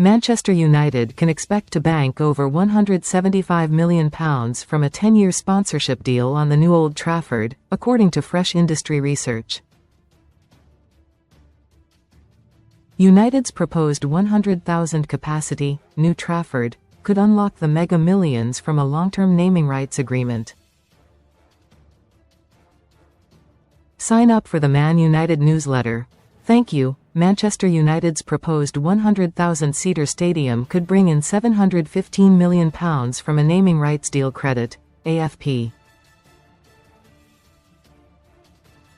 Manchester United can expect to bank over £175 million from a 10-year sponsorship deal on the new Old Trafford, according to fresh industry research. United's proposed 100,000 capacity, New Trafford, could unlock the mega millions from a long-term naming rights agreement. Sign up for the Man United newsletter. Thank you. Manchester United's proposed 100,000-seater stadium could bring in £715 million from a naming rights deal, credit, AFP.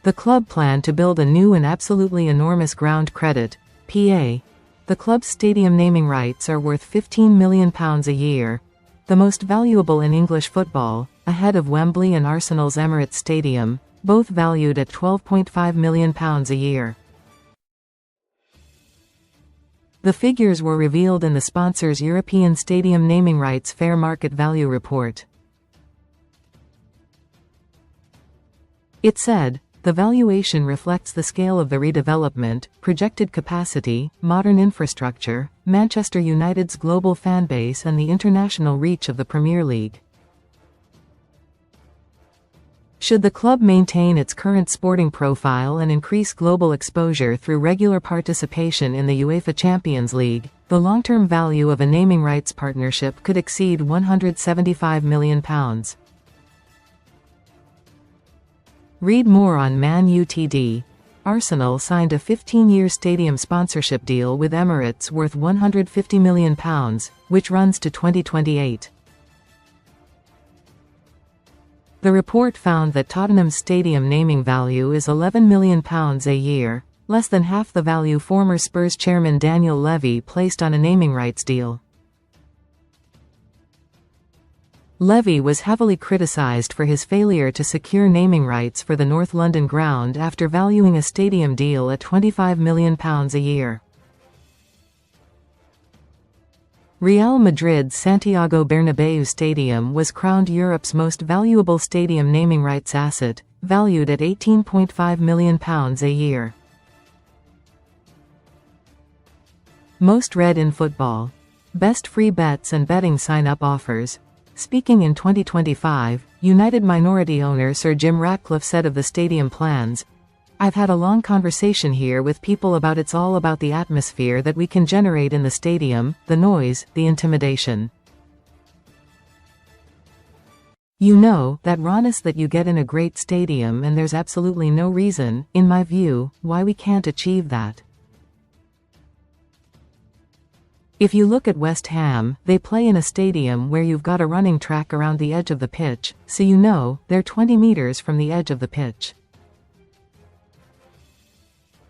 The club planned to build a new and absolutely enormous groundCredit, PA. The club's stadium naming rights are worth £15 million a year, the most valuable in English football, ahead of Wembley and Arsenal's Emirates Stadium, both valued at £12.5 million a year. The figures were revealed in the sponsor's European Stadium Naming Rights Fair Market Value report. It said, "The valuation reflects the scale of the redevelopment, projected capacity, modern infrastructure, Manchester United's global fanbase and the international reach of the Premier League. Should the club maintain its current sporting profile and increase global exposure through regular participation in the Uefa Champions League, the long-term value of a naming rights partnership could exceed £175 million. Read more on Man Utd. Arsenal signed a 15-year stadium sponsorship deal with Emirates worth £150 million, which runs to 2028. The report found that Tottenham's stadium naming value is £11 million a year, less than half the value former Spurs chairman Daniel Levy placed on a naming rights deal. Levy was heavily criticised for his failure to secure naming rights for the North London ground after valuing a stadium deal at £25 million a year. Real Madrid's Santiago Bernabéu Stadium was crowned Europe's most valuable stadium naming rights asset, valued at £18.5 million a year. Most read in football. Best free bets and betting sign-up offers. Speaking in 2025, United minority owner Sir Jim Ratcliffe said of the stadium plans, "I've had a long conversation here with people about it's all about the atmosphere that we can generate in the stadium, the noise, the intimidation. You know, that rawness that you get in a great stadium, and there's absolutely no reason, in my view, why we can't achieve that. If you look at West Ham, they play in a stadium where you've got a running track around the edge of the pitch, so you know, they're 20 meters from the edge of the pitch.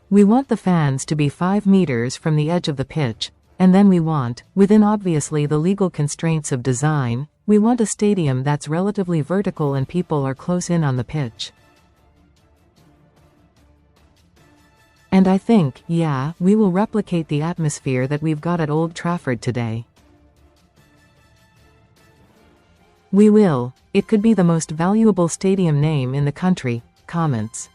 We want the fans to be 5 meters from the edge of the pitch, and then we want, within obviously the legal constraints of design, we want a stadium that's relatively vertical and people are close in on the pitch. And I think, yeah, we will replicate the atmosphere that we've got at Old Trafford today. We will. It could be the most valuable stadium name in the country." Comments.